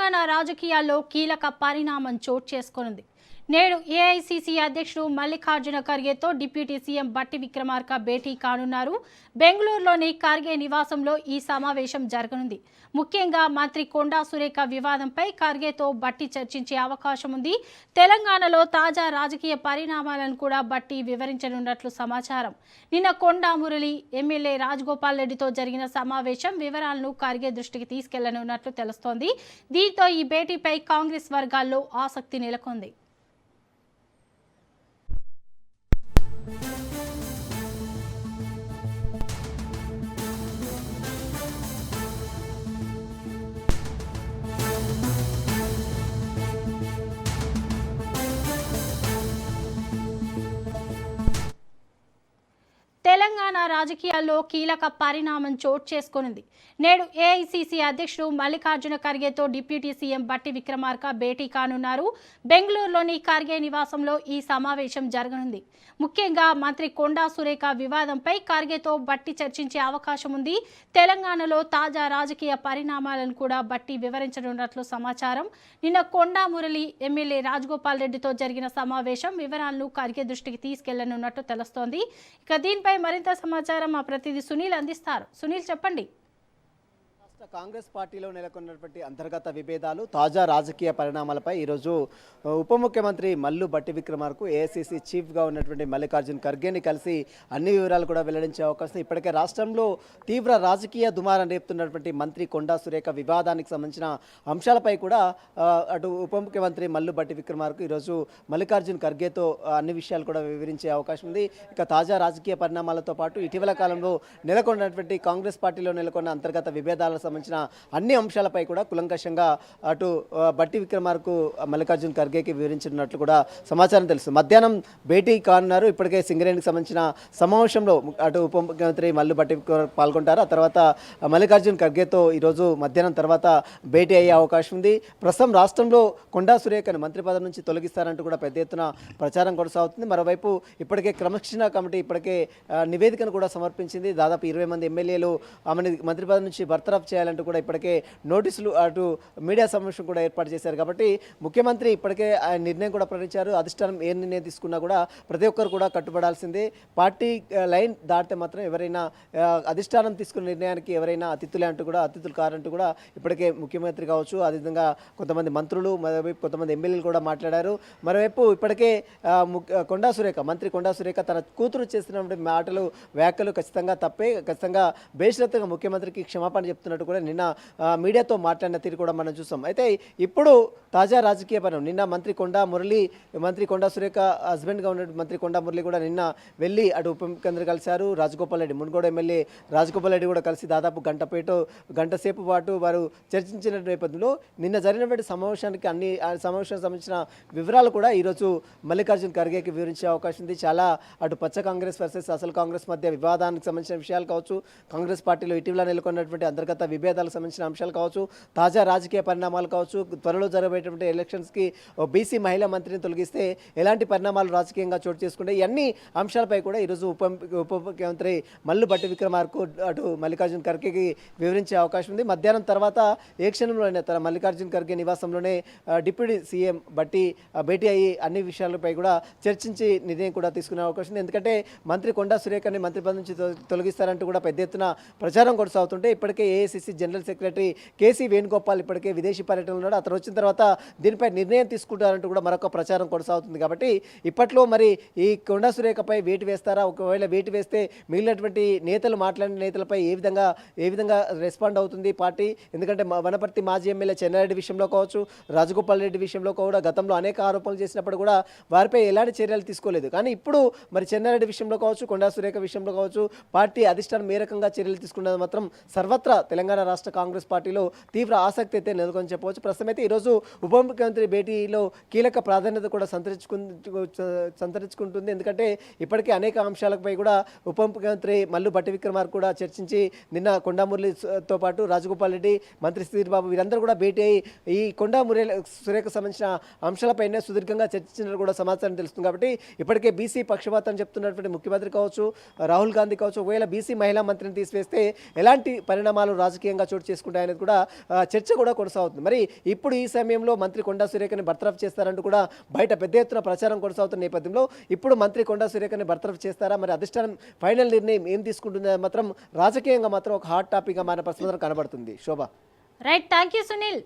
తెలంగాణ రాజకీయాల్లో కీలక పరిణామం చోటు చేసుకొనుంది. నేడు ఏఐసీసీ అధ్యక్షుడు మల్లికార్జున ఖర్గేతో డిప్యూటీ సీఎం బట్టి విక్రమార్క భేటీ కానున్నారు. బెంగళూరులోని ఖర్గే నివాసంలో ఈ సమావేశం జరగనుంది. ముఖ్యంగా మంత్రి కొండా సురేఖ వివాదంపై ఖర్గేతో బట్టి చర్చించే అవకాశం ఉంది. తెలంగాణలో తాజా రాజకీయ పరిణామాలను కూడా బట్టి వివరించనున్నట్లు సమాచారం. నిన్న కొండా మురళి ఎమ్మెల్యే రాజగోపాల్ రెడ్డితో జరిగిన సమావేశం వివరాలను ఖర్గే దృష్టికి తీసుకెళ్లనున్నట్లు తెలుస్తోంది. దీంతో ఈ భేటీపై కాంగ్రెస్ వర్గాల్లో ఆసక్తి నెలకొంది. తెలంగాణ రాజకీయాల్లో కీలక పరిణామం చోటు చేసుకొనుంది. నేడు ఏఐసీసీ అధ్యక్షుడు మల్లికార్జున ఖర్గేతో డిప్యూటీ సీఎం బట్టి విక్రమార్క భేటీ కానున్నారు. బెంగళూరులోని ఖర్గే నివాసంలో ఈ సమావేశం జరగనుంది. ముఖ్యంగా మంత్రి కొండా సురేఖ వివాదంపై ఖర్గేతో బట్టి చర్చించే అవకాశం ఉంది. తెలంగాణలో తాజా రాజకీయ పరిణామాలను కూడా బట్టి వివరించనున్నట్లు సమాచారం. నిన్న కొండా మురళి ఎమ్మెల్యే రాజగోపాల్ రెడ్డితో జరిగిన సమావేశం వివరాలను ఖర్గే దృష్టికి తీసుకెళ్లనున్నట్లు తెలుస్తోంది. ఇక దీనిపై మరింత సమాచారం మా ప్రతినిధి సునీల్ అందిస్తారు. సునీల్, చెప్పండి. కాంగ్రెస్ పార్టీలో నెలకొన్నటువంటి అంతర్గత విభేదాలు, తాజా రాజకీయ పరిణామాలపై ఈరోజు ఉప ముఖ్యమంత్రి మల్లు బట్టి విక్రమార్కు ఏఐసీసీ చీఫ్గా ఉన్నటువంటి మల్లికార్జున్ ఖర్గేని కలిసి అన్ని వివరాలు కూడా వెల్లడించే అవకాశం. ఇప్పటికే రాష్ట్రంలో తీవ్ర రాజకీయ దుమారం రేపుతున్నటువంటి మంత్రి కొండా సురేఖ వివాదానికి సంబంధించిన అంశాలపై కూడా అటు ఉప ముఖ్యమంత్రి మల్లు బట్టి విక్రమార్కు ఈరోజు మల్లికార్జున్ ఖర్గేతో అన్ని విషయాలు కూడా వివరించే అవకాశం ఉంది. ఇక తాజా రాజకీయ పరిణామాలతో పాటు ఇటీవల కాలంలో నెలకొన్నటువంటి కాంగ్రెస్ పార్టీలో నెలకొన్న అంతర్గత విభేదాలకు సంబంధించిన అన్ని అంశాలపై కూడా కులంకషంగా అటు బట్టి విక్రమార్కు మల్లికార్జున్ ఖర్గేకి వివరించినట్లు కూడా సమాచారం తెలుసు. మధ్యాహ్నం భేటీ కానున్నారు. ఇప్పటికే సింగరేణికి సంబంధించిన సమావేశంలో అటు ఉప ముఖ్యమంత్రి మల్లు బట్టి పాల్గొంటారు. ఆ తర్వాత మల్లికార్జున్ ఖర్గేతో ఈరోజు మధ్యాహ్నం తర్వాత భేటీ అయ్యే అవకాశం ఉంది. ప్రస్తుతం రాష్ట్రంలో కొండా సురేఖను మంత్రి పదవి నుంచి తొలగిస్తారంటూ కూడా పెద్ద ఎత్తున ప్రచారం కొనసాగుతుంది. మరోవైపు ఇప్పటికే క్రమశిక్షణ కమిటీ ఇప్పటికే నివేదికను కూడా సమర్పించింది. దాదాపు 20 మంది ఎమ్మెల్యేలు ఆమెను మంత్రి పదవి నుంచి బర్తరఫ్ చేయాలంటూ కూడా ఇప్పటికే నోటీసులు అటు మీడియా సమావేశం కూడా ఏర్పాటు చేశారు. కాబట్టి ముఖ్యమంత్రి ఇప్పటికే ఆయన నిర్ణయం కూడా ప్రకటించారు. అధిష్టానం ఏ నిర్ణయం తీసుకున్నా కూడా ప్రతి ఒక్కరు కూడా కట్టుబడాల్సిందే. పార్టీ లైన్ దాటితే మాత్రం ఎవరైనా అధిష్టానం తీసుకున్న నిర్ణయానికి ఎవరైనా అతిథులే అంటూ కూడా అతిథులు కారంటూ కూడా ఇప్పటికే ముఖ్యమంత్రి కావచ్చు, అదేవిధంగా కొంతమంది మంత్రులు, మరోవైపు కొంతమంది ఎమ్మెల్యేలు కూడా మాట్లాడారు. మరోవైపు ఇప్పటికే కొండా సురేఖ మంత్రి కొండా సురేఖ తన కూతురు చేస్తున్నటువంటి మాటలు, వ్యాఖ్యలు ఖచ్చితంగా తప్పే, ఖచ్చితంగా బేషరతుగా ముఖ్యమంత్రికి క్షమాపణ చెప్తున్నట్టు కూడా నిన్న మీడియాతో మాట్లాడిన తీరు కూడా మనం చూసాం. అయితే ఇప్పుడు తాజా రాజకీయ పరిణామం, నిన్న మంత్రి కొండా సురేఖ హస్బెండ్గా ఉన్న మంత్రి కొండా మురళి కూడా నిన్న వెళ్ళి అటు ఉప ముఖ్యమంత్రి కలిశారు. రాజగోపాల్ రెడ్డి, మున్గోడ ఎమ్మెల్యే రాజగోపాల్ రెడ్డి కూడా కలిసి దాదాపు గంట సేపు పాటు వారు చర్చించిన నేపథ్యంలో నిన్న జరిగినటువంటి సమావేశానికి సమావేశానికి సంబంధించిన వివరాలు కూడా ఈరోజు మల్లికార్జున్ ఖర్గేకి వివరించే అవకాశం ఉంది. చాలా అటు పచ్చ కాంగ్రెస్ వర్సెస్ అసలు కాంగ్రెస్ మధ్య వివాదానికి సంబంధించిన విషయాలు కావచ్చు, కాంగ్రెస్ పార్టీలో ఇటీవల నెలకొన్నటువంటి అంతర్గత విభేదాలకు సంబంధించిన అంశాలు కావచ్చు, తాజా రాజకీయ పరిణామాలు కావచ్చు, త్వరలో జరగబోయేటువంటి ఎలక్షన్స్కి బీసీ మహిళా మంత్రిని తొలగిస్తే ఎలాంటి పరిణామాలు రాజకీయంగా చోటు చేసుకుంటే అన్ని అంశాలపై కూడా ఈరోజు ఉప ముఖ్యమంత్రి మల్లు బట్టి విక్రమార్కు అటు మల్లికార్జున్ ఖర్గేకి వివరించే అవకాశం ఉంది. మధ్యాహ్నం తర్వాత ఏ క్షణంలోనే తన మల్లికార్జున్ ఖర్గే నివాసంలోనే డిప్యూటీ సీఎం బట్టి భేటీ అయ్యి అన్ని విషయాలపై కూడా చర్చించి నిర్ణయం కూడా తీసుకునే అవకాశం ఉంది. ఎందుకంటే మంత్రి కొండా సురేఖని మంత్రి పదవి నుంచి తొలగిస్తారంటూ కూడా పెద్ద ఎత్తున ప్రచారం కొనసాగుతుంటే ఇప్పటికే AICC general secretary KC Venugopal ఇప్పటికే విదేశీ పర్యటనలో ఉన్నాడు. అతను వచ్చిన తర్వాత దీనిపై నిర్ణయం తీసుకుంటారంటూ కూడా మరొక ప్రచారం కొనసాగుతుంది. కాబట్టి ఇప్పట్లో మరి ఈ కొండా సురేఖపై వేటు వేస్తారా, ఒకవేళ వేటు వేస్తే మిగిలినటువంటి నేతలు మాట్లాడిన నేతలపై ఏ విధంగా రెస్పాండ్ అవుతుంది పార్టీ? ఎందుకంటే వనపర్తి మాజీ ఎమ్మెల్యే చెన్నారెడ్డి విషయంలో కావచ్చు, రాజగోపాల్ రెడ్డి విషయంలో కూడా గతంలో అనేక ఆరోపణలు చేసినప్పుడు కూడా వారిపై ఎలాంటి చర్యలు తీసుకోలేదు. కానీ ఇప్పుడు మరి చెన్నారెడ్డి విషయంలో కావచ్చు, కొండా సురేఖ విషయంలో కావచ్చు, పార్టీ అధిష్టానం ఏ రకంగా చర్యలు తీసుకున్నది మాత్రం సర్వత్రా తెలంగాణ రాష్ట్ర కాంగ్రెస్ పార్టీలో తీవ్ర ఆసక్తి అయితే నెలకొని చెప్పవచ్చు. ప్రస్తుతం అయితే ఈరోజు ఉప ముఖ్యమంత్రి భేటీలో కీలక ప్రాధాన్యత కూడా సంతరించుకుంటుంది. ఎందుకంటే ఇప్పటికే అనేక అంశాలపై కూడా ఉప ముఖ్యమంత్రి మల్లు బట్టి విక్రమార్క కూడా చర్చించి నిన్న కొండా మురళితో పాటు రాజగోపాల్ రెడ్డి, మంత్రి శ్రీధర్ బాబు వీరందరూ కూడా భేటీ అయ్యి ఈ కొండా సురేఖ సంబంధించిన అంశాలపైనే సుదీర్ఘంగా చర్చించినట్టు కూడా సమాచారం తెలుస్తుంది. కాబట్టి ఇప్పటికే బీసీ పక్షపాతం చెప్తున్నటువంటి ముఖ్యమంత్రి కావచ్చు, రాహుల్ గాంధీ కావచ్చు, ఒకవేళ బీసీ మహిళా మంత్రిని తీసివేస్తే ఎలాంటి పరిణామాలు రాజకీయంగా చోటు చేసుకుంటాయనేది కూడా చర్చ కూడా కొనసాగుతుంది. మరి ఇప్పుడు ఈ సమయంలో మంత్రి కొండా సురేఖని బర్తరఫ్ చేస్తారంటూ కూడా బయట పెద్ద ఎత్తున ప్రచారం కొనసాగుతున్న నేపథ్యంలో ఇప్పుడు మంత్రి కొండా సురేఖని బర్తరఫ్ చేస్తారా, మరి అధిష్టానం ఫైనల్ నిర్ణయం ఏం తీసుకుంటుందో మాత్రం రాజకీయంగా మాత్రం ఒక హాట్ టాపిక్గా మారిన పరిస్థితి కనబడుతుంది. Shobha. Right, thank you Sunil.